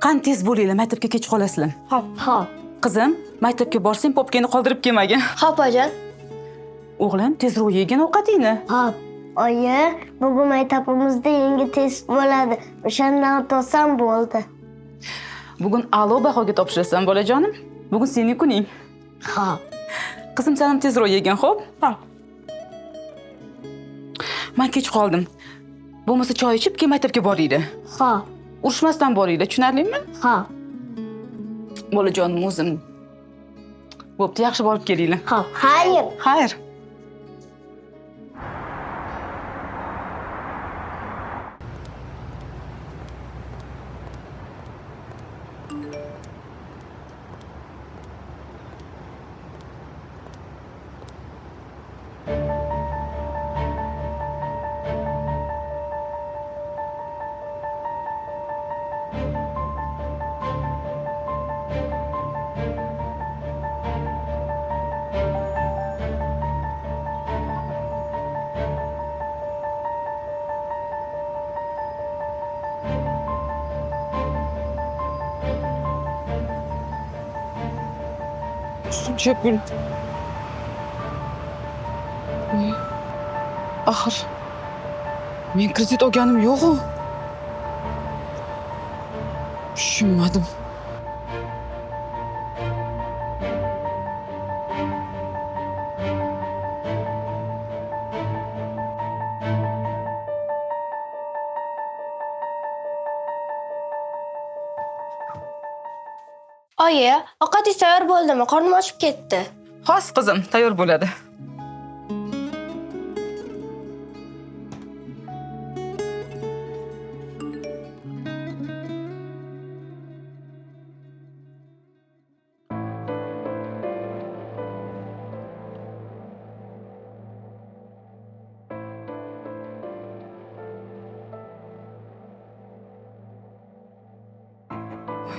Qani tez bo'linglar, maktabga kech qolasizlar. Hop. Qizim, maktabga borsang popkani qoldirib kelmagin. Hop, ojon. O'g'lim, tezroq yegin ovqatingni. Hop. Oyi, bugun maktabimizda yangi test bo'ladi. O'shandan o'tsam bo'ldi. Bugun a'lo bahoga topshirasan, bolajonim. Bugun sening kuning. Hop. Qizim, sen ham tezroq yegin, xo'p? Hop. Men kech qoldim. Bo'lmasa choy ichib keyin maktabga boringlar. Hop. Urushmasdan boringlar, tushunarlimi? Hop. Bolajonim o'zim. Bo'pti, yaxshi borib kelinglar. Hop. Xayr. Xayr. Şöpül. Axir. Men kredit olganim yo'q-ku. Tushunmadim. Oyi, ovqatingiz tayyor bo'ldimi? Qornim ochib ketdi. Xos qizim, tayyor bo'ladi.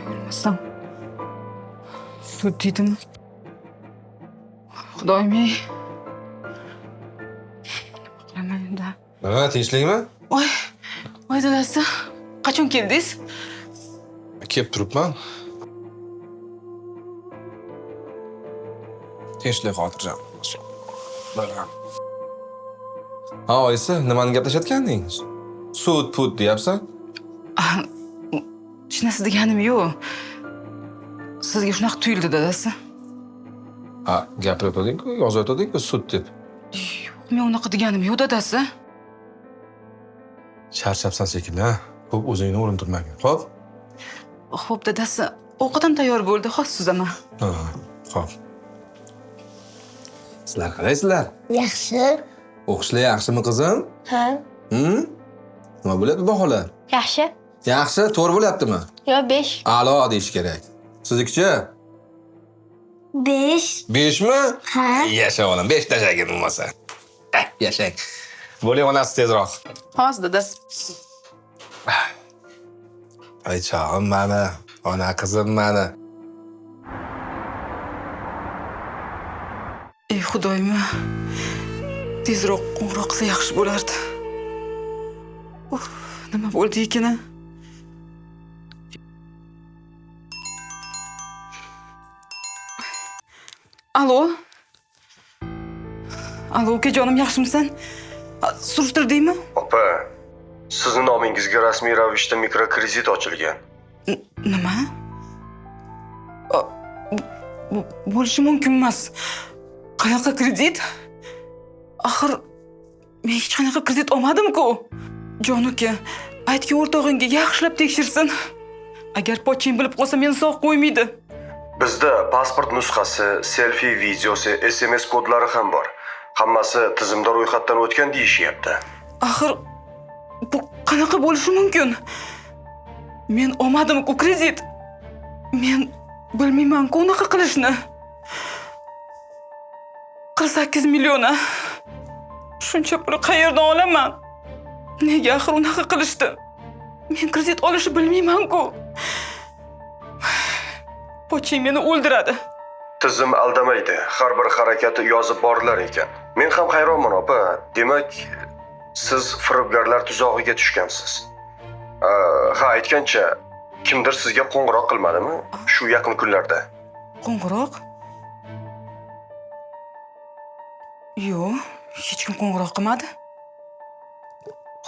O'lmasam. Sud dedim. Xudoyim-ey. Qilaman endi. Nima, tinchlikmi? Voy dadasi, qachon keldingiz? Kelib turibman. Tinchlik xotirjam. Ha, oyisi, nimani gaplashayotganding? Sud deyapsan? Hech narsa deganim yo'q. Sizga shunaqa tuyuldi dadasi. Ha, gapirayotding-ku, yozayotding-ku sud deb. Yo'q, men unaqa deganim yo'q dadasi. Charchabsan shekilli, ko'p o'zingni urintirmagin. Xo'p? Xo'p dadasi, ovqatim tayyor bo'ldi, hozir suzaman. Ha, xo'p. Sizlar qalaysizlar? Yaxshi. O'qishlar yaxshimi qizim? Ha? Nima bo'lyapti baholar? Yaxshi. Yaxshi, to'g'ri bo'lyaptimi? Yo, 5. A'lo deyish kerak. Siznikichi? 5. 5 mi? Ha? Yasha olam, 5 tashagin bo'lmasa. Yashang. Bo'ling onasi tezroq. Hozir dadasi. Ay chog'im mani, ona qizim mani. Ey xudoyim. Tezroq qo'ng'iroq qilsa yaxshi bo'lardi. Nima bo'ldi ekan? Alo? Alo, ukajonim, yaxshimisan? Surishtirdingmi? Opa, sizning nomingizga rasmiy ravishda mikrokredit ochilgan. Nima? Bo'lishi mumkin emas. Qanaqa kredit? Axir men hech qanaqa kredit olmadim-ku. Jon uka, aytgan o'rtog'ingga yaxshilab tekshirsin. Agar poching bilib qolsa, meni sog' qo'ymaydi. Bizda pasport nusxasi, selfie videosi, SMS kodlari ham bor. Hammasi tizimda ro'yxatdan o'tgan deyishyapti. Axir bu qanaqa bo'lishi mumkin? Men olmadim-ku kredit. Men bilmayman-ku unaqa qilishni. 48 million. Shuncha pul qayerdan olaman? Nega axir unaqa qilishdi? Men kredit olishni bilmayman-ku. Poching meni o'ldiradi. Tizim aldamaydi. Har bir harakati yozib borlar ekan. Men ham hayronman, opa. Demak, siz firibgarlar tuzog'iga tushgansiz. Ha, aytgancha, kimdir sizga qo'ng'iroq qilmadimi? Shu yaqin kunlarda. Qo'ng'iroq? Yo'q, hech kim qo'ng'iroq qilmadi.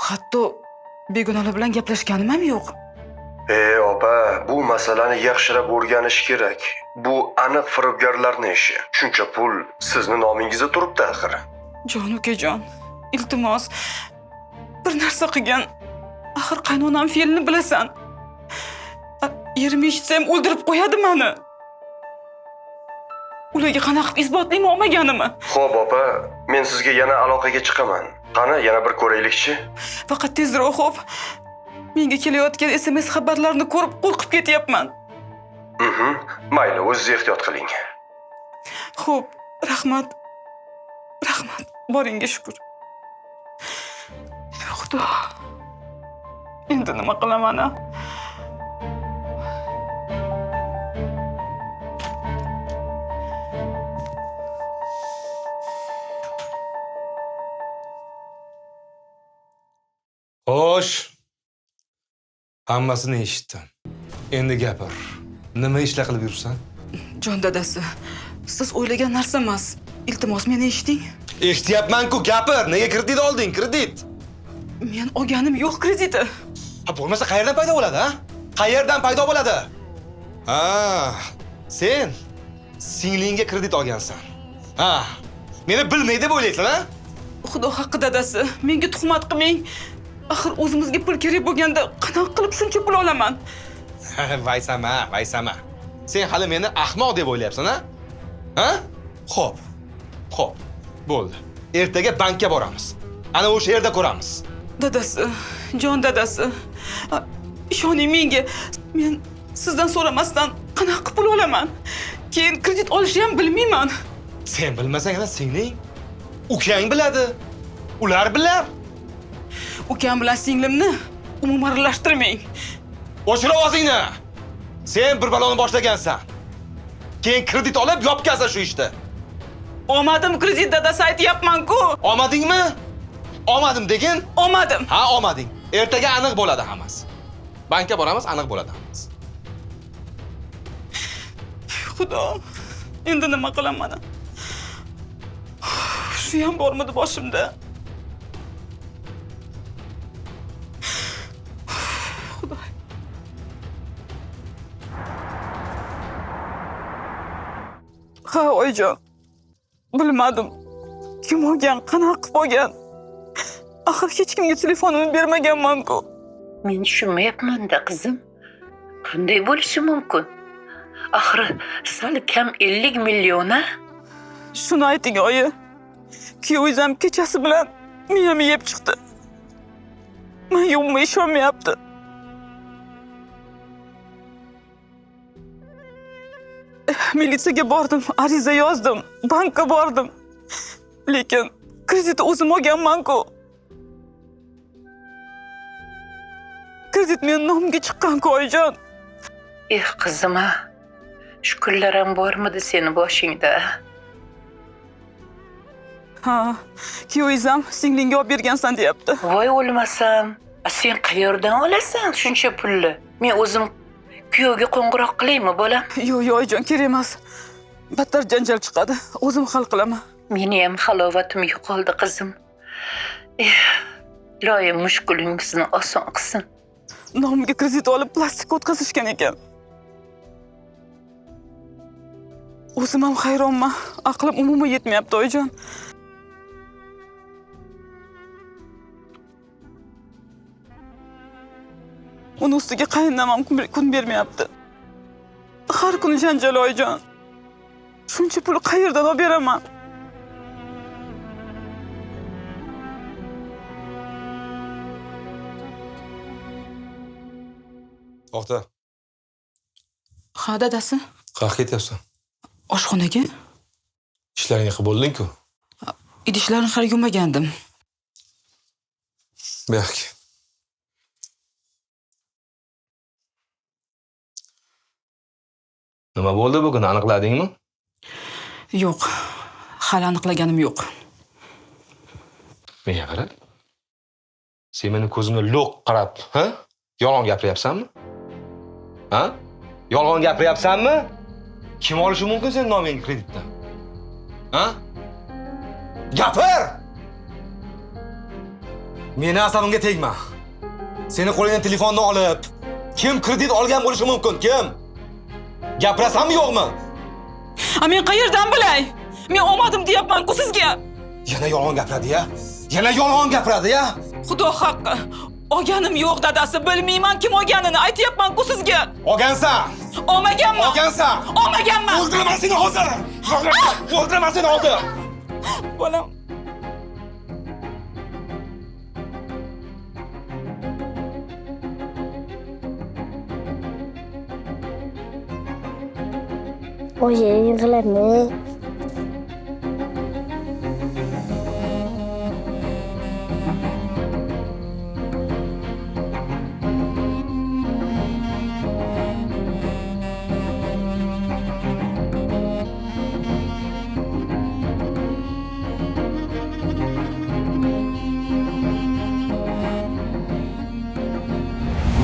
Hatto begonalar bilan gaplashganim ham yo'q. Opa, bu masalani yaxshilab o'rganish kerak. Bu aniq firibgarlarning ishi. Shuncha pul sizni nomingizda turibdi axir. Jon ukajon, iltimos, bir narsa qilgan. Axir qaynonam fe'lini bilasan. Erim eshitsa ham o'ldirib qo'yadi meni. Ularga qanaqa isbotlayman olmaganimni. Xo'p, opa, men sizga yana aloqaga chiqaman. Qani, yana bir ko'raylikchi. Faqat tezroq xo'p. Menga kelayotgan SMS xabarlarini ko'rib qo'rqib ketyapman. Mayli, o'zingiz ehtiyot qiling. Xo'p, rahmat. Rahmat. Boringga shukr. Xudo. Endi nima qilaman? Xo'sh. Hammasini eshitdim. Endi gapir. Nima ishlar qilib yursan? Jon dadasi, siz o'ylagan narsa emas. Iltimos meni eshiting. Eshityapman-ku, gapir. Nega kredit olding? Kredit. Men olganim yo'q krediti. Ha, bo'lmasa qayerdan paydo bo'ladi, ha? Qayerdan paydo bo'ladi? Ha, sen singlingga kredit olgansan. Ha, meni bilmaydi deb o'ylaysan, ha? Xudo haqqi dadasi, menga tuhmat qilmang. Axir o'zimizga pul kerak bo'lganda qanaqa qilib shuncha pul olaman? Vaysama. Sen hali meni ahmoq deb o'ylayapsan, ha? Ha? Xo'p. Bo'ldi. Ertaga bankka boramiz. Ana o'sha yerda ko'ramiz. Dadasi, jon dadasi. Ishoning menga. Men sizdan so'ramasdan qanaqa pul olaman? Keyin kredit olishni ham bilmayman. Sen bilmasang, ana singling, ukang biladi. Ular bilar. Ukam bilan singlimni umuman aralashtirmang. O'chir ovozingni. Sen bir baloni boshlagansan. Keyin kredit olib yopgansan shu ishni. Olmadim kredit dadasi, aytyapman-ku. Olmadingmi? Olmadim degin? Olmadim. Ha, olmading. Ertaga aniq bo'ladi hammasi. Bankka boramiz, aniq bo'ladi hammasi. Xudo, endi nima qilaman? Shu ham bormidi boshimda? Xudo. Ha, oyijon. Bilmadim. Kim olgan, qanaqa qilib olgan? Axir hech kimga telefonimni bermaganman-ku. Men tushunmayapman-da qizim. Qanday bo'lishi mumkin? Axir sal kam 50 million a? Shuni ayting, oyi. Kuyovingiz ham kechasi bilan miyamni yeb chiqdi. Menga umuman ishonmayapti. Militsiyaga bordim, ariza yozdim, bankka bordim. Lekin kreditni o'zim olganman-ku. Kredit men nomimga chiqqan-ku, oyijon. Qizim a. Shu kunlar ham bormidi seni boshingda? Ha, kuyovingiz ham singlingga olib bergansan deyapti. Voy o'lmasam. Sen qayerdan olasan shuncha pulni? Men o'zim kuyovga qo'ng'iroq qilaymi, bolam? Yo'q, oyijon, kerak emas. Battar janjal chiqadi. O'zim hal qilaman. Meni ham halovatim yo'qoldi, qizim. Iloyim mushkulingizni oson qilsin. Nomimga kredit olib plastikka o'tkazishgan ekan. O'zim ham hayronman. Aqlim umuman yetmayapti, oyijon. Uni ustiga qaynonam ham kun bermayapti. Har kuni janjal, oyijon. Shuncha pul qayerdan olib beraman? To'xta. Ha, dadasi. Qayerga ketyapsan? Oshxonaga. Ishlaringni qilib bo'lding-ku. Idishlarni hali yuvmagandim. Berk. Nima bo'ldi bugun? Aniqladingmi? Yo'q. Hali aniqlaganim yo'q. Menga qara. Sen meni ko'zimga lo'q qarab, ha? Yolg'on gapiryapsanmi? Ha? Yolg'on gapiryapsanmi? Kim olishi mumkin sen nomingga kreditdan? Ha? Gapir! Meni asabimga tegma. Seni qo'lingdan telefonni olib, kim kredit olgan bo'lishi mumkin? Kim? Gapirasanmi yo'qmi? Men qayerdan bilay? Men olmadim deyapman-ku sizga. Yana yolg'on gapiradi-ya. Yana yolg'on gapiradi-ya. Xudo haqqi. Olganim yo'q, dadasi. Bilmayman kim olganini. Aytyapman-ku sizga. Olgansan. Olmaganman. Olgansan. Olmaganman. O'ldiraman seni hozir. O'ldiraman seni hozir. Bolam. Oye, yig'lama.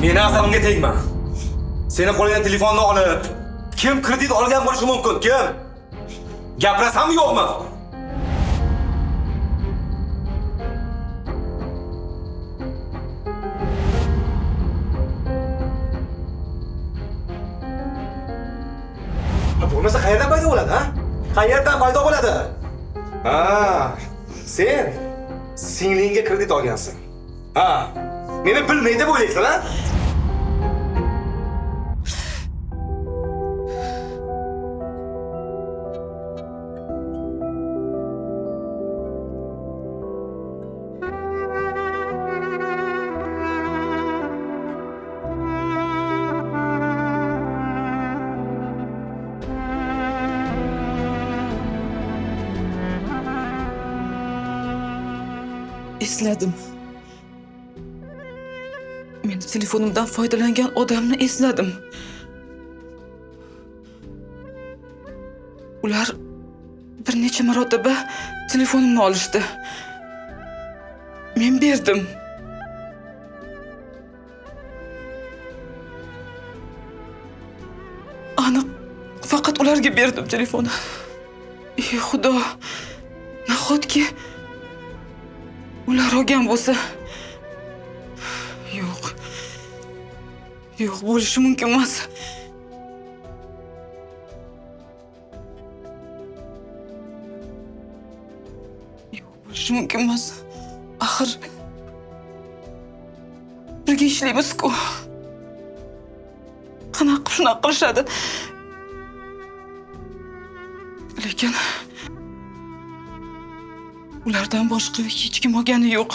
Meni asabimga tegma. Seni qo'lingdan telefonni olib, kim kredit olgan bo'lishi mumkin? Kim? Gapirasanmi yo'qmi? Bo'lmasa qayerdan paydo bo'ladi, ha? Qayerdan paydo bo'ladi? Ha, sen singlingga kredit olgansan. Ha, meni bilmaydi deb o'ylaysan, ha? Esladim. Meni telefonimdan foydalangan odamni esladim. Ular bir necha marotaba telefonimni olishdi. Men berdim. Aniq faqat ularga berdim telefonni. Ey Xudo, nahotki ular olgan bo'lsa. Yo'q. Yo'q, bo'lishi mumkin emas. Yo'q, bo'lishi mumkin emas. Axir birga ishlaymiz-ku. Qanaqa qilib shunaqa qilishadi? Lekin ulardan boshqa hech kim olgani yo'q.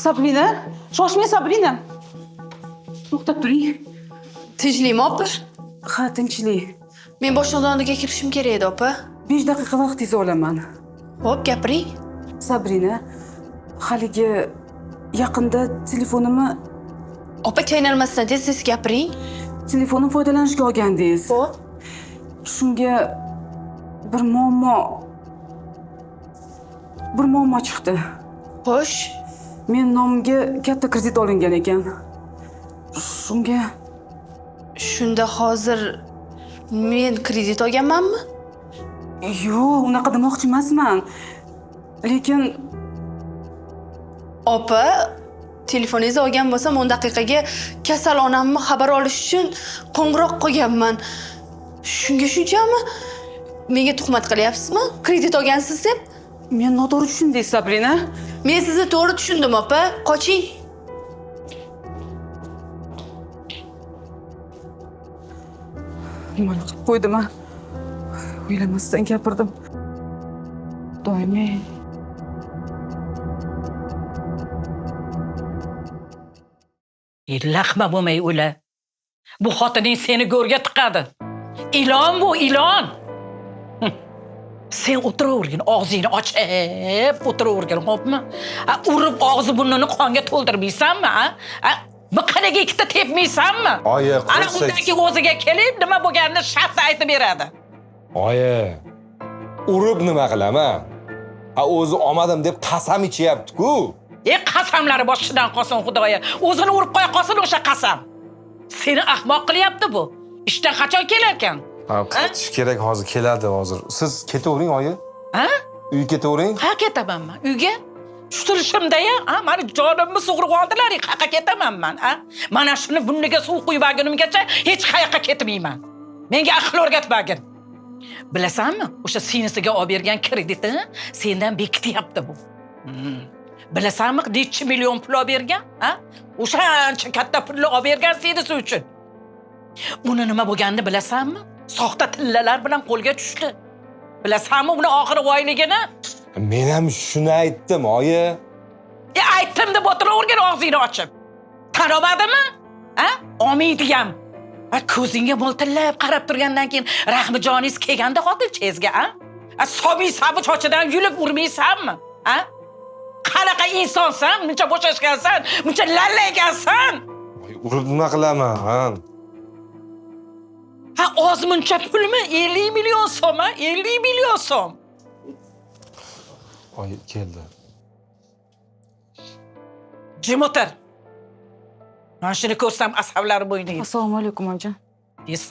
Sabrina, shoshmay Sabrina. To'xtab turing. Tinchlikmi opa? Ha, tinchlik. Men boshlovdoniga kirishim kerak edi opa. 5 daqiqa vaqtingizni olaman. Xo'p, gapiring. Sabrina, haligi yaqinda telefonimni Opa, chaynalmasdan tez-tez gapiring. telefonim foydalanishga olgandingiz. Xo'p. Shunga bir muammo chiqdi. Xo'sh. Men nomimga katta kredit olingan ekan. Shunda hozir men kredit olganmanmi? Yo'q, unaqa demoqchi emasman. Lekin Opa, telefoningizni olgan bo'lsam 10 daqiqaga kasal onamni xabar olish uchun qo'ng'iroq qilganman. Shunga shunchami? Menga tuhmat qilyapsizmi? Kredit olgansiz deb? Men noto'g'ri tushundim, Sabrina. Men sizni to'g'ri tushundim, opa. Qoching. Nima qilib qo'ydim a? O'ylamasdan gapirdim. Xudoyim. Laqma bo'lmay o'la. Bu xotining seni go'rga tiqadi. Ilon bu, ilon. Sen o'tiravergin, og'zingni ochib o'tiravergin, xo'pmi? Urib og'zi burnini qonga to'ldirmaysanmi, ha? Biqiniga ikkita tepmaysanmi? Oyi, Ana undan keyin o'ziga kelib, nima bo'lganini shartta aytib beradi. Oyi, urib nima qilaman? O'zi olmadim deb qasam ichyapti-ku. Qasamlari boshidan qolsin, Xudoya. O'zini urib qo'ya qolsin o'sha qasam. Seni ahmoq qilyapti bu. Ishdan qachon kelar ekan? Qaytish kerak, hozir keladi hozir. Siz ketavering, oyi. Ha? Uyga ketavering. Ha, ketamanman. Uyga? Tushtirishimda-ya, mani jonimni sug'urib oldilar, qayerga ketaman men, ha? Mana shuni bunniga suv quyib olgunimgacha hech qayerga ketmayman. Menga aql o'rgatmagin. Bilasanmi? O'sha sinisiga olib bergan kreditini sendan bekityapti bu. Bilasanmi, necha million pul olib bergan, ha? O'shancha katta pulni olib bergan sinisi uchun. Uni nima bo'lganini bilasanmi? Soxta tillalar bilan qo'lga tushdi. Bilasanmi uni oxiri oyligini? Men ham shuni aytdim, oyi. Aytdim deb o'tiravergin og'zingni ochib. Tanomadimi? Ha? Olmaydi ham. Ko'zingga mo'ltillab qarab turgandan keyin Rahmijoningiz kelganda xotin chezga, ha? So'maysanmi chochidan yulib urmaysanmi? Ha? Qanaqa insonsan? Muncha bo'shashgansan, muncha lallaygansan. Urib nima qilaman, ha? Ha, ozmuncha pulmi? 50 million so'm, 50 million so'm. Oyi, keldi. Jim o'tir. Mana shuni ko'rsam asablarim bo'ynaydi. Assalomu alaykum onajon.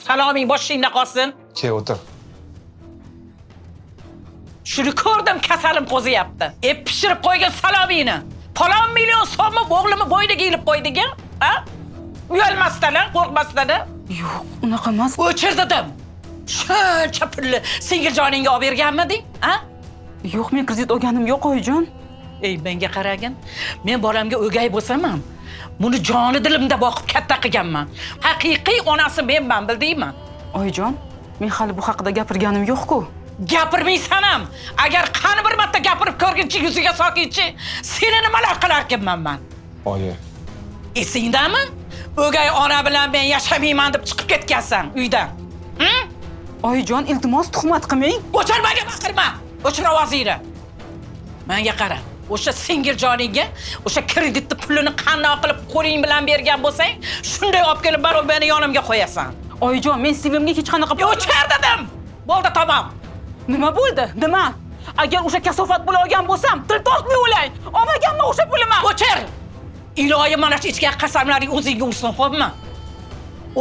Saloming boshingda qolsin. Kel, o'tir. Shuni ko'rdim, kasalim qo'ziyapti. Pishirib qo'ygan salomingni. Falon million so'mni o'g'limni bo'yniga ilib qo'ydiga, ha? Uyalmasdan, qo'rqmasdan. Yo'q, unaqa emas. O'chir dedim. Shuncha pulni singiljoningga olib berganmiding, ha? Yo'q, men kredit olganim yo'q, oyijon. Menga qaragin. Men bolamga o'gay bo'lsam ham, buni joni dilimda boqib katta qilganman. Haqiqiy onasi menman, bildingmi? Oyijon, men hali bu haqida gapirganim yo'q-ku. Gapirmaysan ham. Agar qani bir marta gapirib ko'rguncha yuziga soqiychi, seni nimalar qilar ekanman men? Oyi. Esingdami? O'gay ona bilan men yashamayman deb chiqib ketgansan uydan. Oyijon, iltimos tuhmat qilmang. O'chirmaga baqirma. O'chir ovozingni. Menga qara. O'sha singiljoningga o'sha kreditni pulini qandoq qilib qo'ling bilan bergan bo'lsang, shunday olib kelib baribir meni yonimga qo'yasan. Oyijon, men sevimli hech qanaqa O'chir dedim. Bo'ldi, tamom. Nima bo'ldi? Nima? Agar o'sha kasofat pul olgan bo'lsam, til tortmay o'lay. Olmaganman o'sha pulimni. O'chir. Iloyim, mana shu ichgan qasamlaring o'zingga ursin, xo'pmi?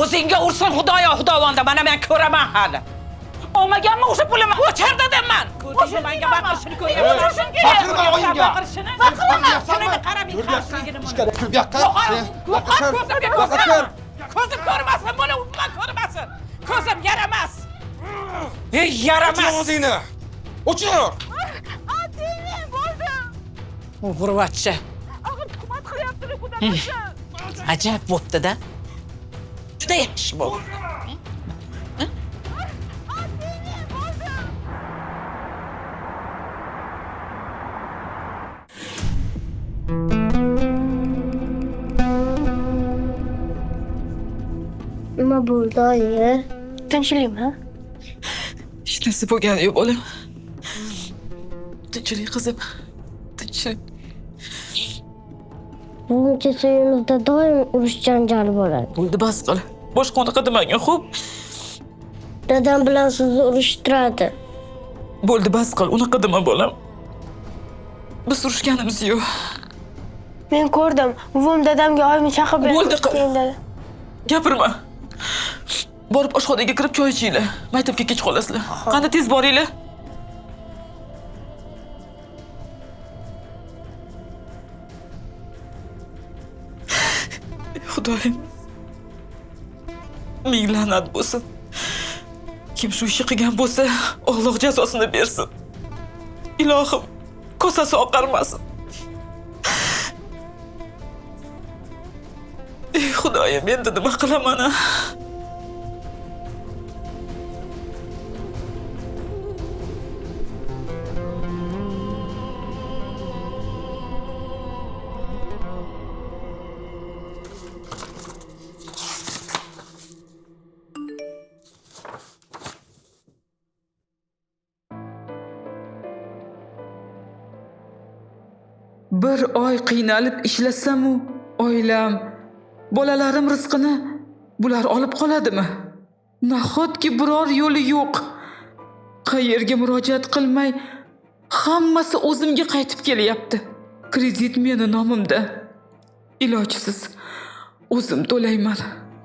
O'zingga ursin, Xudoyo, Xudovonda, mana men ko'raman hali. Olmaganman o'sha pulimni. O'chir dedim men. Ko'zingga menga baqirishini ko'raman. Baqirma oyingga. Baqirma. Shunga qarab qarashligini mana. Bu yoqqa. Ko'zim ko'rmasin, buni umuman ko'rmasin. Ko'zim yaramas. Yaramas. O'zingni. O'chir. G'urvatchi. Ajab bo'pti-da. Juda yaxshi bo'ldi. Nima bo'ldi, oyi? Tinchlikmi? Hech narsa bo'lgani yo'q, bolam. Tinchlik qizim. Tinchlik. Bugun kecha uyimizda doim urush janjal bo'ladi. Bo'ldi, bas qil. Boshqa unaqa demang, xo'p? Dadam bilan sizni urushtiradi. Bo'ldi, bas qil. Unaqa dema, bolam. Biz urushganimiz yo'q. Men ko'rdim. Buvim dadamga oyimni chaqirib Bo'ldi, keldi. Gapirma. Borib oshxonaga kirib choy ichinglar. Maktabga kech qolasizlar. Qani tez boringlar. Xudoyim. Ming la'nat bo'lsin. Kim shu ishni qilgan bo'lsa, Alloh jazosini bersin. Ilohim, kosasi oqarmasin. Ey Xudoyim, endi nima qilaman? Bir oy qiynalib ishlasam-u, oilam, bolalarim rizqini bular olib qoladimi? Nahotki biror yo'li yo'q. Qayerga murojaat qilmay, hammasi o'zimga qaytib kelyapti. Kredit meni nomimda. Ilojsiz o'zim to'layman.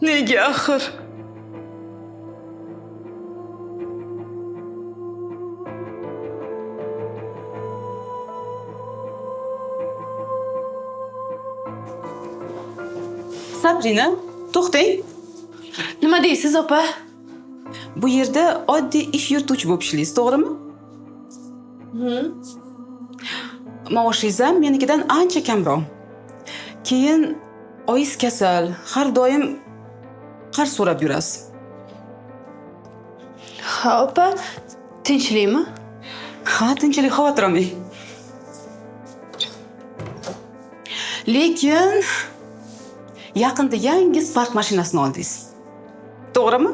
Nega axir? Sabrina, to'xtang. Nima deysiz, opa? Bu yerda oddiy ish yurituvchi bo'lib ishlaysiz, to'g'rimi? Maoshingiz ham menikidan ancha kamroq. Keyin oyingiz kasal, har doim qarz so'rab yurasiz. Ha, opa, tinchlikmi? Ha, tinchlik, xavotir olmang. Lekin yaqinda yangi Spark mashinasini oldingiz. To'g'rimi?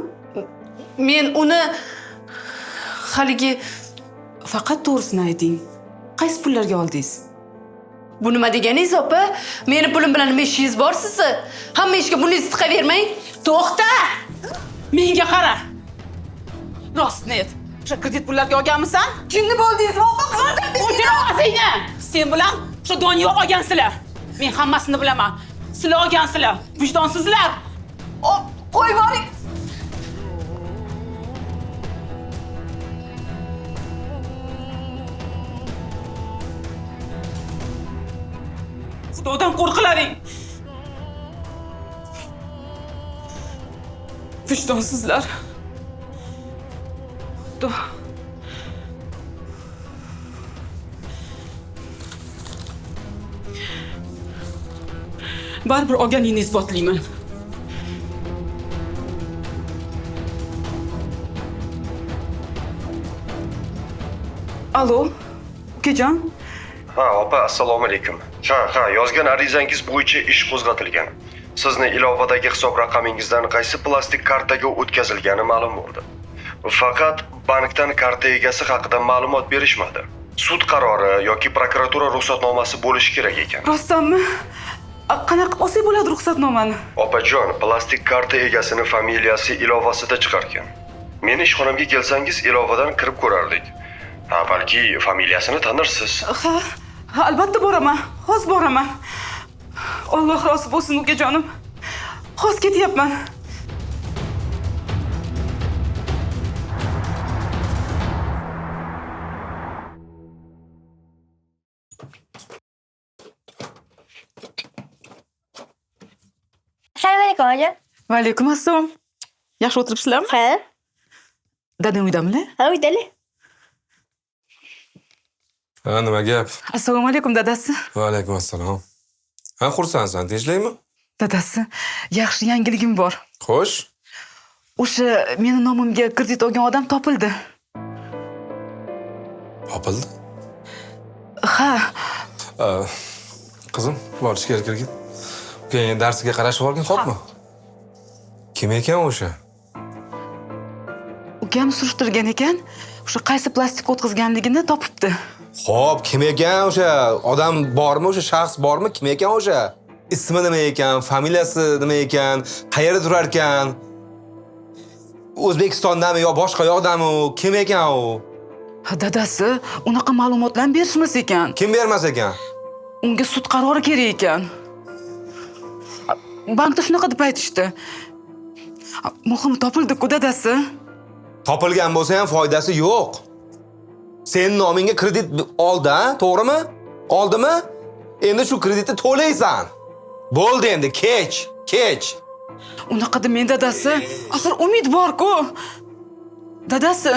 Men uni haligi Faqat to'g'risini ayting. Qaysi pullarga oldingiz? bu nima deganingiz, opa? Meni pulim bilan nima ishingiz bor sizni? Hamma ishga buningizni tiqavermang. To'xta! Menga qara. Rostni ayt. O'sha kredit pullarga olganmisan? Jinni bo'ldingizmi, opa? O'chira ovozingni. Sen bilan o'sha Doniyor olgansizlar. Men hammasini bilaman. Sizlar olgansizlar. Vijdonsizlar. Qo'y boring. Xudodan qo'rqilaring. Vijdonsizlar. Xudo. Baribir olganingni isbotlayman. Alo, ukajon. Ha, opa, assalomu alaykum. Ha, yozgan arizangiz bo'yicha ish qo'zg'atilgan. Sizni ilovadagi hisob raqamingizdan qaysi plastik kartaga o'tkazilgani ma'lum bo'ldi. Faqat bankdan karta egasi haqida ma'lumot berishmadi. Sud qarori yoki prokuratura ruxsatnomasi bo'lishi kerak ekan. Rostdanmi? Qanaqa olsak bo'ladi ruxsatnomani? Opajon, plastik karta egasini familiyasi ilovasida chiqargan. Meni ishxonamga kelsangiz ilovadan kirib ko'rardik. Ha, balki familiyasini tanirsiz. Ha, albatta boraman. Hozir boraman. Alloh rozi bo'lsin ukajonim. Hozir ketyapman. Assalomu alaykum onajon. Va alaykum assalom. Yaxshi o'tiribsizlarmi? Ha, Dadam uydamilar? ha, uydalar. Ha, nima gap? Assalomu alaykum dadasi. Va alaykum assalom. Ha, xursandsan, tinchlikmi? Dadasi, yaxshi yangiligim bor. Xo'sh. O'sha meni nomimga kredit olgan odam topildi. Topildi? Ha, Qizim, bor ichkari kirgin. Keyin darsiga qarashib olgin, xo'pmi? Kim ekan o'sha? ukam surishtirgan ekan, o'sha qaysi plastik o'tkazganligini topibdi. Xo'p, kim ekan o'sha? Odam bormi, o'sha shaxs bormi? Kim ekan o'sha? Ismi nima ekan? Familiyasi nima ekan? Qayerda turar ekan? O'zbekistondami yo boshqa yoqdami u? Kim ekan u? Ha, dadasi, unaqa ma'lumotlarni berishmas ekan. Kim bermas ekan? Unga sud qarori kerak ekan. Bankda shunaqa deb aytishdi. Muhimi topildi-ku dadasi. Topilgan bo'lsa ham foydasi yo'q. Sen nomingga kredit oldi, to'g'rimi? Oldimi? Endi shu kreditni to'laysan. Bo'ldi endi, kech. Unaqa demang dadasi. Axir umid bor-ku. Dadasi.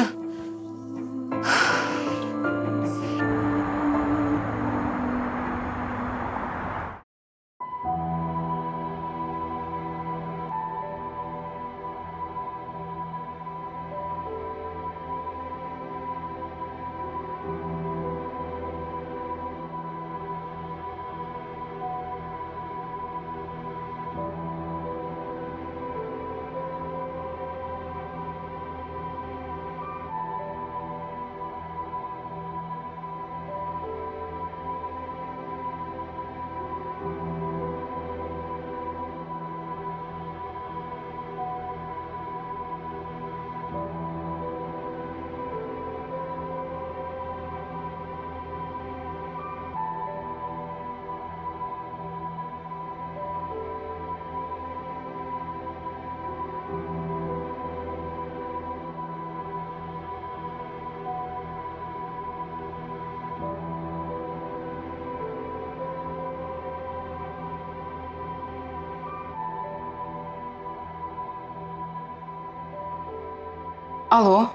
Alo.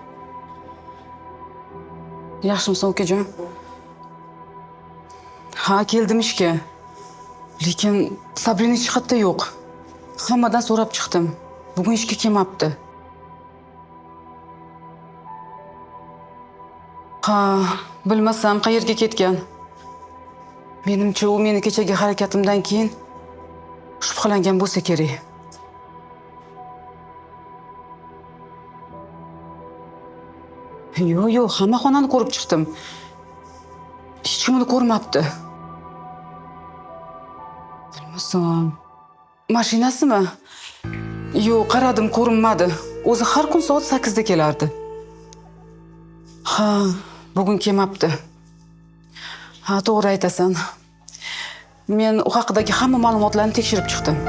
Yaxshimisan ukajon? Ha, keldim ishga. Lekin Sabrina hech qayerda yo'q. Hammadan so'rab chiqdim. Bugun ishga kelmabdi. Ha, bilmasam qayerga ketgan. Menimcha u meni kechagi harakatimdan keyin shubhalangan bo'lsa kerak. Yo'q, hamma xonani ko'rib chiqdim. Hech kim uni ko'rmabdi. Bilmasam, mashinasimi? Yo'q, qaradim, ko'rinmadi. O'zi har kun soat 8 da kelardi. Ha, bugun kelmabdi. Ha, to'g'ri aytasan. Men u haqidagi hamma ma'lumotlarni tekshirib chiqdim.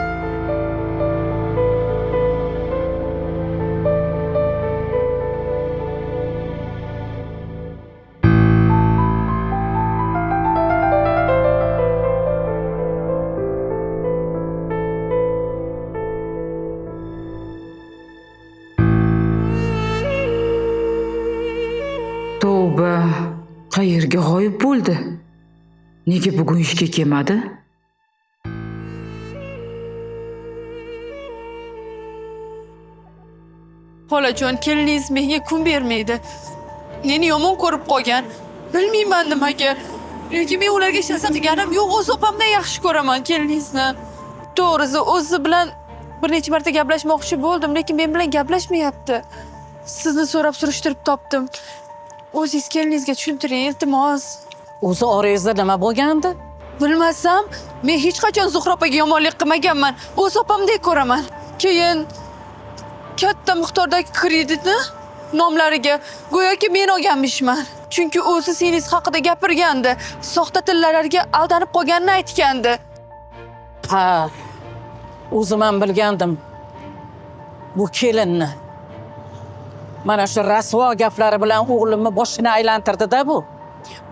Tavba, qayerga g'oyib bo'ldi? Nega bugun ishga kelmadi? Xolajon, keliningiz menga kun bermaydi. Meni yomon ko'rib qolgan. Bilmayman nimaga. Lekin men ularga hech narsa qilganim yo'q. O'z opamdan yaxshi ko'raman keliningizni. To'g'risi, o'zi bilan bir necha marta gaplashmoqchi bo'ldim, lekin men bilan gaplashmayapti. Sizni so'rab surishtirib topdim. O'zingiz keliningizga tushuntiring, iltimos. O'zi orangizda nima bo'lgandi? Bilmasam, men hech qachon Zuhra opaga yomonlik qilmaganman. O'z opamdek ko'raman. Keyin katta miqdordagi kreditni nomlariga go'yoki men olganmishman. Chunki o'zi seningiz haqida gapirgandi. Soxta tillarga aldanib qolganini aytgandi. Ha, o'zim ham bilgandim. Bu kelinni. Mana shu rasvo gaplari bilan o'g'limni boshini aylantirdi-da bu.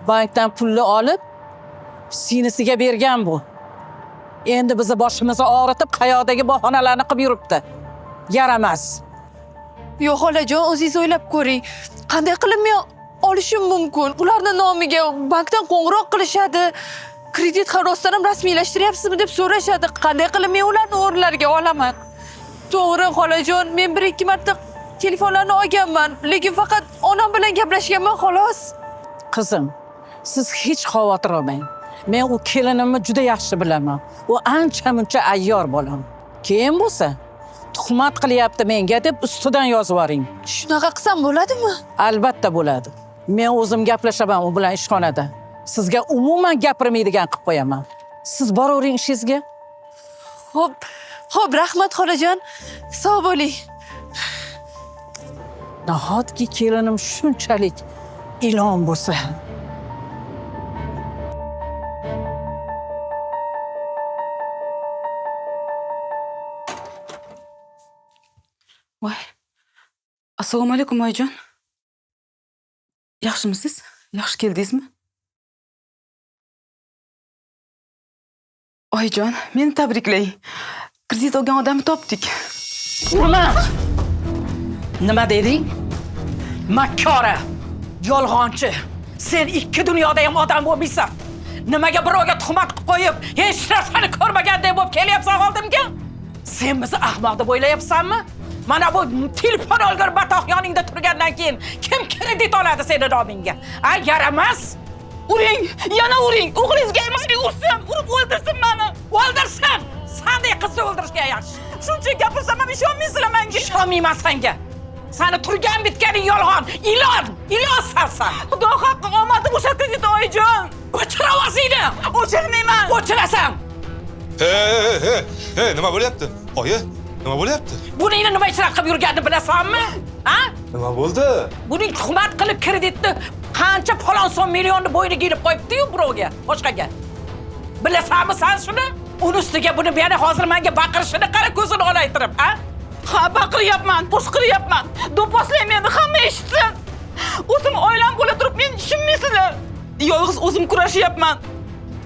Bankdan pulni olib, sinisiga bergan bu. Endi bizni boshimizni og'ritib, qayoqdagi bahonalarni qilib yuribdi. Yaramas. Yo'q, xolajon, o'zingiz o'ylab ko'ring. Qanday qilib men olishim mumkin? Ularning nomiga bankdan qo'ng'iroq qilishadi. Kredit xarosdan ham rasmiylashtiryapsizmi deb so'rashadi. Qanday qilib men ularni o'rinlariga olaman? To'g'ri, xolajon, men 1-2 marta telefonlarni olganman, lekin faqat onam bilan gaplashganman xolos. Qizim, siz hech xavotir olmang. Men u kelinimni juda yaxshi bilaman. U ancha-muncha ayyor bo'lam. Keyin bo'lsa, tuhmat qilyapti menga deb ustidan yozib yuboring. Shunaqa qilsam bo'ladimi? Albatta bo'ladi. Men o'zim gaplashaman u bilan ishxonada. Sizga umuman gapirmaydigan qilib qo'yaman. Siz boravering ishingizga. Xo'p, rahmat xolajon. Sog' bo'ling. Nahotki kelinim shunchalik ilon bo'lsa. Voy. Assalomu alaykum oyijon. Yaxshimisiz? Yaxshi keldingizmi? Oyijon, meni tabriklang. Kredit olgan odamni topdik. Urma! Nima deding? Makkora, yolg'onchi. Sen ikki dunyoda ham odam bo'lmaysan. Nimaga birovga tuhmat qilib qo'yib, hech narsani ko'rmagandek bo'lib kelyapsan oldimga? Sen bizni ahmoq deb o'ylayapsanmi? Mana bu telefon olgan batoq yoningda turgandan keyin kim kredit oladi seni nomingga? Ay, yaramas! Uring, yana uring. O'g'lingizga emasmi ursin, urib o'ldirsin meni. O'ldirsin! Sendek qizni o'ldirishga yaxshi. Shuncha gapirsam ham ishonmaysizlar menga. Ishonmayman senga. Seni turgan bitganing yolg'on. Ilonsan sen. Xudo haqqi omadim o'sha kredit oyijon. O'chir ovozingni. O'chirmayman. O'chirasan. Nima bo'lyapti? Oyi, nima bo'lyapti? Buningni nima ichra qilib yurganini bilasanmi? Ha? Nima bo'ldi? Buning tuhmat qilib kreditni qancha falon son millionni bo'yniga ilib qo'yibdi-yu birovga, boshqaga. Bilasanmi sen shuni? Uni ustiga buni yana hozir menga baqirishini qara ko'zini olaytirib, ha? Ha, baqiryapman, qo'shqiryapman. Do'pposlayman, hamma eshitsin. O'zim oilam bo'la turib men tushunmaysizlar. Yolg'iz o'zim kurashyapman.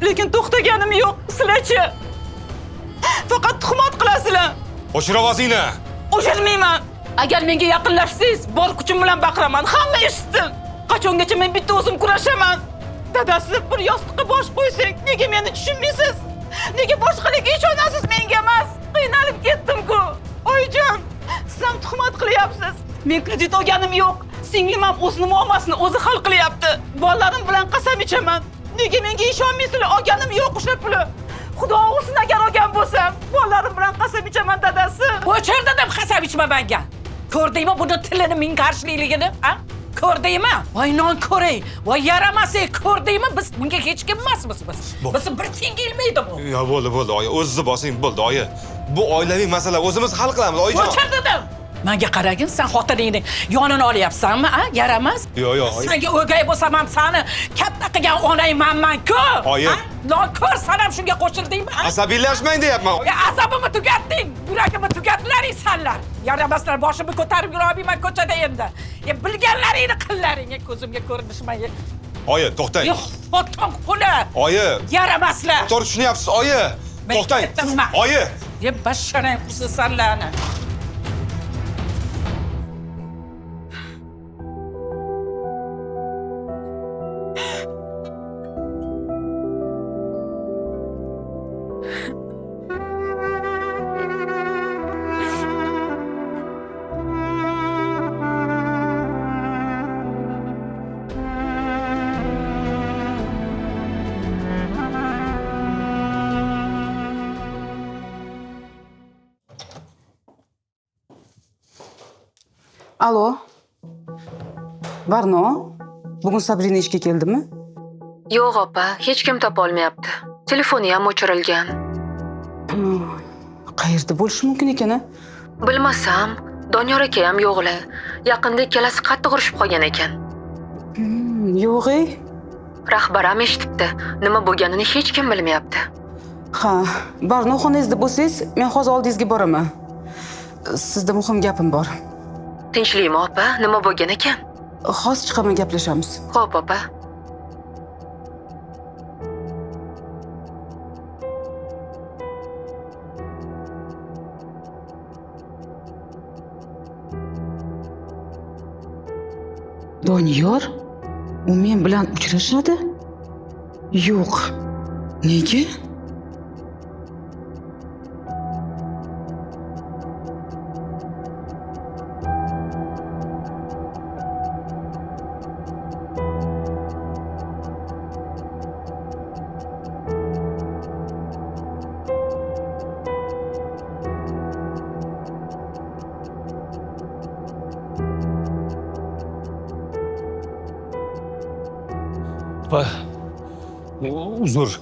Lekin to'xtaganim yo'q. Sizlarchi? Faqat tuhmat qilasizlar. O'chir ovozingni. O'chirmayman. Agar menga yaqinlashsangiz, bor kuchim bilan baqiraman. Hamma eshitsin. Qachongacha men bitta o'zim kurashaman? Dadasi bir yostiqqa bosh qo'ysang, nega meni tushunmaysiz? Nega boshqalarga ishonasiz, menga emas? Qiynalib ketdim-ku. Oyijon, siz ham tuhmat qilyapsiz. Men kredit olganim yo'q. Singlim ham o'zining muammosini o'zi hal qilyapti. Bolalarim bilan qasam ichaman. Nega menga ishonmaysizlar? Olganim yo'q o'sha pulni. Xudo olsin agar olgan bo'lsam, bolalarim bilan qasam ichaman dadasi. O'chir dedim qasam ichma menga. Ko'rdingmi buni tilini ming qarshiligini? Ha? Ko'rdingmi? Voy non ko'ray. Voy yaramasay, ko'rdingmi? Biz bunga hech kim emasmiz biz. Biz bir teng kelmaydi bu. Yo, bo'ldi, oyi. O'zingizni bosing, bo'ldi, oyi. Bu oilaviy masala, o'zimiz hal qilamiz, oyijon. O'chir dedim. Menga qaragin, sen xotiningning yonini olyapsanmi, ha? Yaramas? Yo'q, oyi. Senga o'gay bo'lsam ham seni katta qilgan onangmanman-ku. Oyi. Non ko'r, sen ham shunga qo'shildingmi? Asabiylashmang deyapman. Azobimni tugatding, yuragimni tugatdilaring senlar. Yaramaslar, boshimni ko'tarib yurolmayman ko'chada endi. Bilganlaringni qillaring, ko'zimga ko'rinishmay. Oyi, to'xtang. Yo'q, xotin quli. Oyi. Yaramaslar. To'g'ri tushunyapsiz, oyi. To'xtang. Oyi. Deb basharang qursin senlarni. Alo. Barno, bugun Sabrina ishga keldimi? Yo'q opa, hech kim topa olmayapti. Telefoni ham o'chirilgan. Qayerda bo'lishi mumkin ekan-a? Bilmasam, Doniyor aka ham yo'qlar. Yaqinda ikkalasi qattiq urushib qolgan ekan. Yo'q-ey. Rahbar ham eshitibdi. Nima bo'lganini hech kim bilmayapti. Ha, Barno xonangizda bo'lsangiz, men hozir oldingizga boraman. Sizda muhim gapim bor. Tinchlikmi opa? Nima bo'lgan ekan? Hozir chiqaman, gaplashamiz. Xo'p opa. Doniyor? U men bilan uchrashadi? Yo'q. Nega? Uzr.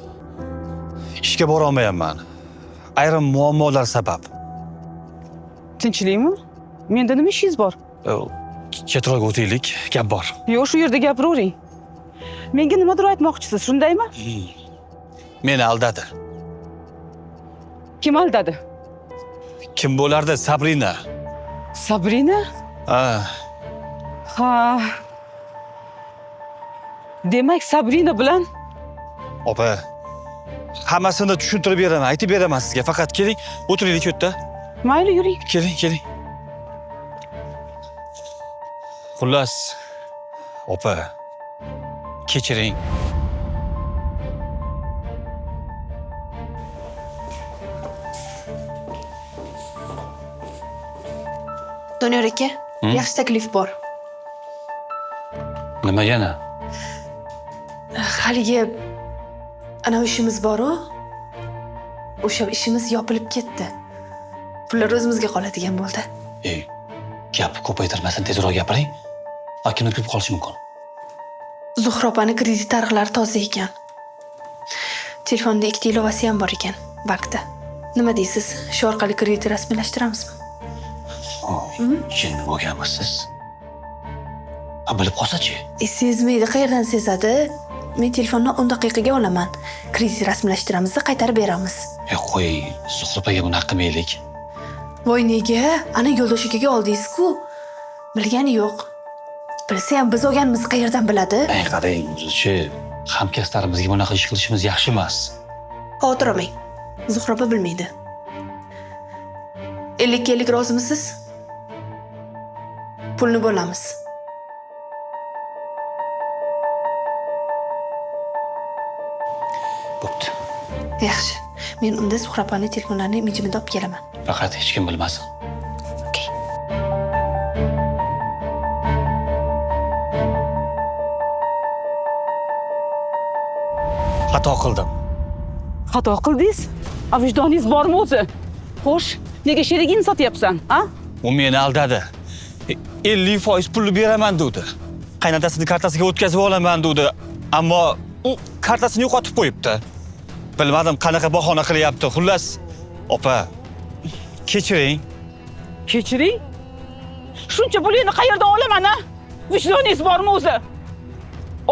Ishga bora olmayapman. Ayrim muammolar sabab. Tinchlikmi? Menda nima ishingiz bor? Ketroq o'taylik, gap bor. Yo'q, shu yerda gapiravering. Menga nimadir aytmoqchisiz, shundaymi? Meni aldadi. Kim aldadi? Kim bo'lardi? Sabrina. Sabrina? Ha. Demak, Sabrina bilan Opa, hammasini tushuntirib beraman, aytib beraman sizga. Faqat keling, o'tiraylik yerda. Mayli, yuring. Keling. Xullas, opa, kechiring. Doniyor aka, yaxshi taklif bor. Nima yana? Haligi ana ishimiz bor-ku. O'sha ishimiz yopilib ketdi. Pullar o'zimizga qoladigan bo'ldi. Gap ko'paytirmasin, tezroq gapiring. Akin o'tib qolishi mumkin. Zuhra opaning kredit tarixlari toza ekan. Telefonda 2 ilovasi ham bor ekan, bankda. Nima deysiz? Shu orqali kredit rasmiylashtiramizmi? Jin bo'lganmisiz? Bilib qolsa-chi? Sezmaydi, qayerdan sezadi? Men telefonni 10 daqiqaga olaman. Kredit rasmiylashtiramiz, qaytarib beramiz. Qo'y, Zuhrapaga buni qilmaylik. Voy nega? Ana yo'ldosh akaga oldingiz-ku. Bilgani yo'q. Bilsa ham biz olganimizni qayerdan biladi? Qarang, o'zi-chi, hamkasblarimizga bunaqa ish qilishimiz yaxshi emas. Xavotir olmang. Zuhra opa bilmaydi. 50 ga 50 rozimisiz? pulni bo'lamiz. Bo'pti. Yaxshi. Men unda Suhrabani telefonlarini mijimida olib kelaman. Faqat hech kim bilmasin. Okay. Xato qildim. Xato qildingiz? Avjdoningiz bormi o'zi? Xo'sh, nega sherigini sotyapsan, a? U meni aldadi. 50% pulni beraman dedi. Qaynatasini kartasiga o'tkazib olaman dedi. Ammo u kartasini yo'qotib qo'yibdi. Bilmadim qanaqa bahona qilyapti. Xullas, opa, kechiring. Kechiring? Shuncha pulingni qayerdan olaman, a? Vijdoningiz bormi o'zi?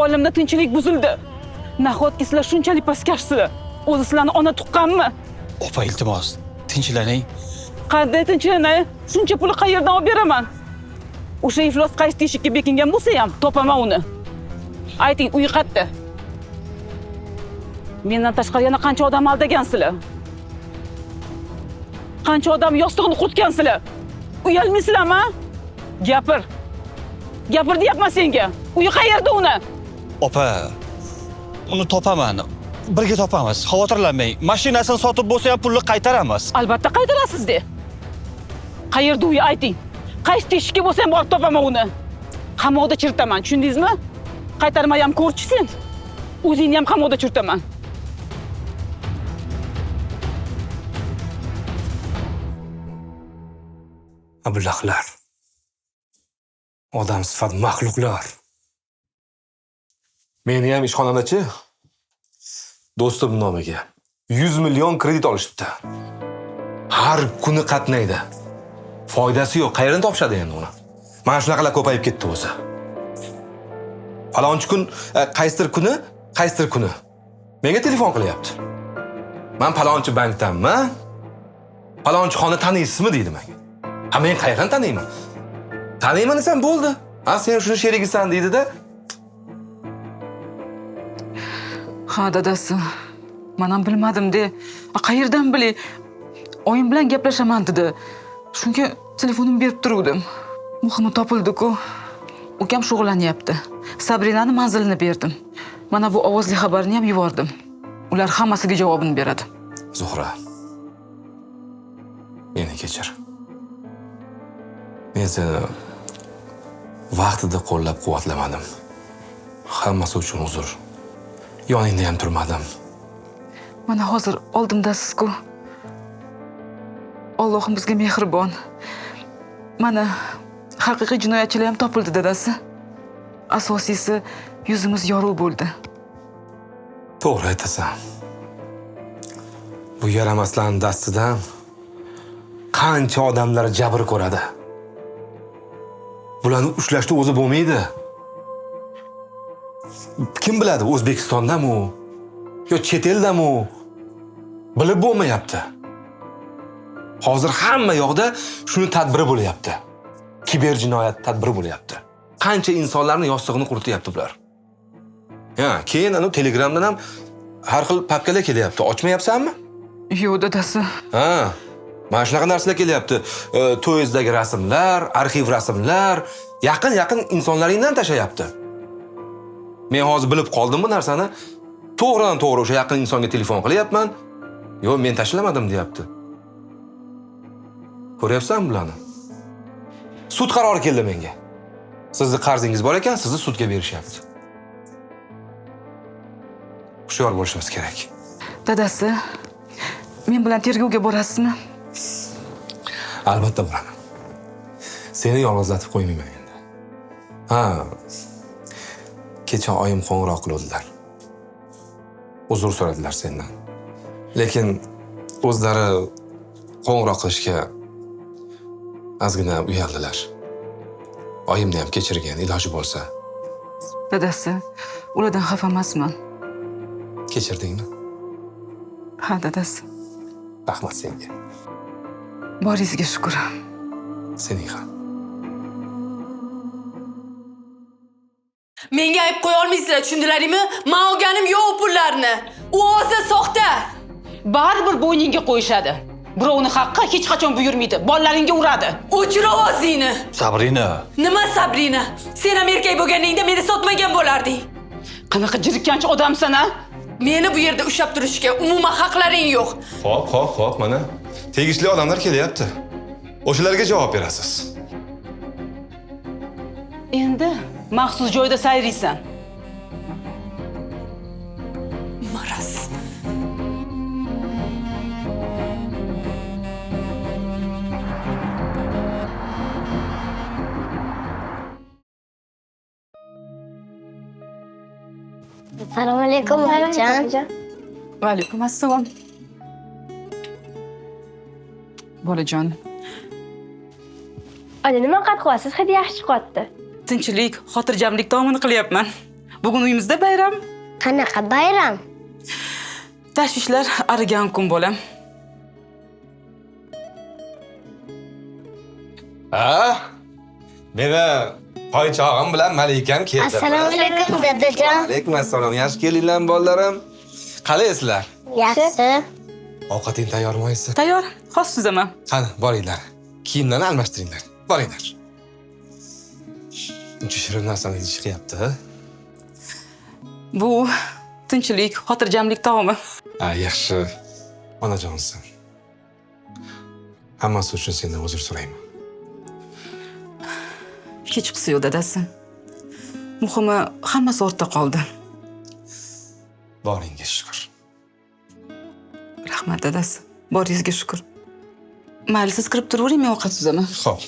Olamda tinchlik buzildi. Nahotki sizlar shunchalik pastkashsizlar? O'zi sizlarni ona tuqqanmi? Opa, iltimos, tinchlaning. Qanday tinchlanay? Shuncha pulni qayerdan olib beraman? O'sha iflos qaysi teshikka bekingan bo'lsa ham topaman uni. Ayting, uy qayerda? Mendan tashqari yana qancha odam aldagansizlar? Qancha odam yostig'ini qurtgansizlar? Uyalmaysizlarmi? Gapir. Gapir deyapman senga. Uy qayerda uni? Opa, uni topaman. Birga topamiz. Xavotirlanmang. Mashinasini sotib bo'lsa ham pulni qaytaramiz. Albatta qaytarasiz-de. Qayerda uyi ayting. Qaysi teshikka bo'lsa ham borib topaman uni. Qamoqda chirtaman, tushundingizmi? Qaytarmay ham ko'rchi sen. O'zingni ham qamoqda chirtaman. Ablahlar. Odam sifat maxluqlar. Meni ham ishxonamdachi do'stim nomiga 100 million kredit olishibdi. Har kuni qatnaydi. Foydasi yo'q. Qayerdan topishadi endi uni? Mana shunaqalar ko'payib ketdi o'zi. Falonchi kun, qaysidir kuni menga telefon qilyapti. Men falonchi bankdanman. Falonchi xona taniysizmi deydi menga. Ha, men qayerdan taniyman? Taniyman desam bo'ldi. Ha, sen shuni sherigisan deydi-da. Ha, dadasi. Men ham bilmadim-de. Qayerdan bilay? Oyim bilan gaplashaman dedi. Shunga telefonimni berib turdim. Muhimi topildi-ku. Ukam shug'ullanyapti. Sabrinani manzilini berdim. Mana bu ovozli xabarni ham yubordim. Ular hammasiga javobini beradi. Zuhra. Meni kechir. Men seni vaqtida qo'llab-quvvatlamadim. Hammasi uchun uzr. Yoningda ham turmadim. Mana hozir oldimdasiz-ku. Allohim bizga mehribon. Mana haqiqiy jinoyatchilar ham topildi, dadasi. Asosiysi yuzimiz yorug' bo'ldi. To'g'ri aytasan. Bu yaramaslarning dastidan qancha odamlar jabr ko'radi. Bularni ushlashda o'zi bo'lmaydi. Kim biladi, O'zbekistondami yo chet eldami? Bilib bo'lmayapti. Hozir hamma yoqda shuni tadbiri bo'lyapti. Kiber jinoyat tadbiri bo'lyapti. Qancha insonlarni yostig'ini qurityapti bular. Ya, keyin ana Telegramdan ham har xil papkalar kelyapti. Ochmayapsanmi? Yo'q, dadasi. Ha, mana shunaqa narsalar kelyapti. To'yizdagi rasmlar, arxiv rasmlar, yaqin insonlaringdan tashlayapti. Men hozir bilib qoldim bu narsani. To'g'ridan-to'g'ri o'sha yaqin insonga telefon qilyapman. Yo'q, men tashlamadim deyapti. Ko'ryapsanmi bularni? Sud qarori keldi menga. Sizning qarzingiz bor ekan, sizni sudga berishyapti. Hushyor bo'lishimiz kerak. Dadasi, men bilan tergovga borasizmi? Albatta boraman. Seni yolg'izlatib qo'ymayman endi. Ha. Kecha oyim qo'ng'iroq qildilar. Uzr so'radilar sendan. Lekin o'zlari qo'ng'iroq qilishga ozgina uyaldilar. Oyimni ham kechirgan, iloji bo'lsa. Dadasi, ulardan xafa emasman. Kechirdingmi? Ha, dadasi. Rahmat senga. Boringizga shukr. Sening ham. Menga ayb qo'ya olmaysizlar, tushundilaringmi? Men olganim yo'q pullarni. U o'zi soxta. Baribir bo'yningga qo'yishadi. Birovni haqqi hech qachon buyurmaydi. Bolalaringga uradi. O'chir ovozingni. Sabrina. Nima Sabrina? Sen ham erkak bo'lganingda meni sotmagan bo'larding. Qanaqa jirkanch odamsan a? Meni bu yerda ushlab turishga umuman haqlaring yo'q. Xo'p, mana tegishli odamlar kelyapti. O'shalarga javob berasiz. Endi maxsus joyda sayraysan. Maraz. Assalomu alaykum onajon. Va alaykum assalom. Bolajon, Ana nima qilib qo'yasiz? Hidi yaxshi chiqyapti. tinchlik, xotirjamlik taomini qilyapman. Bugun uyimizda bayram. Qanaqa bayram? Tashvishlar arigan kun bolam. Meni toychog'im bilan Malikam keldi. Assalomu alaykum dadajon. Alaykum assalom. Yaxshi kelinglar bolalarim. Qalaysizlar? Yaxshi. Ovqating tayyormi oyisi? Tayyor, xos suzaman. Qani, boringlar. Kiyimlarni almashtiringlar. Boringlar. Uncha shirin narsani chiqyapti. Bu tinchlik, xotirjamlik taomi. Yaxshi. Onajonsan. Hammasi uchun sendan uzr so'rayman. Hech qisi yo'q dadasi. Muhimi, hammasi ortda qoldi. Boringga shukr. Rahmat dadasi. Boringizga shukr. Mayli, siz kirib turavering, men ovqat suzaman. Xo'p.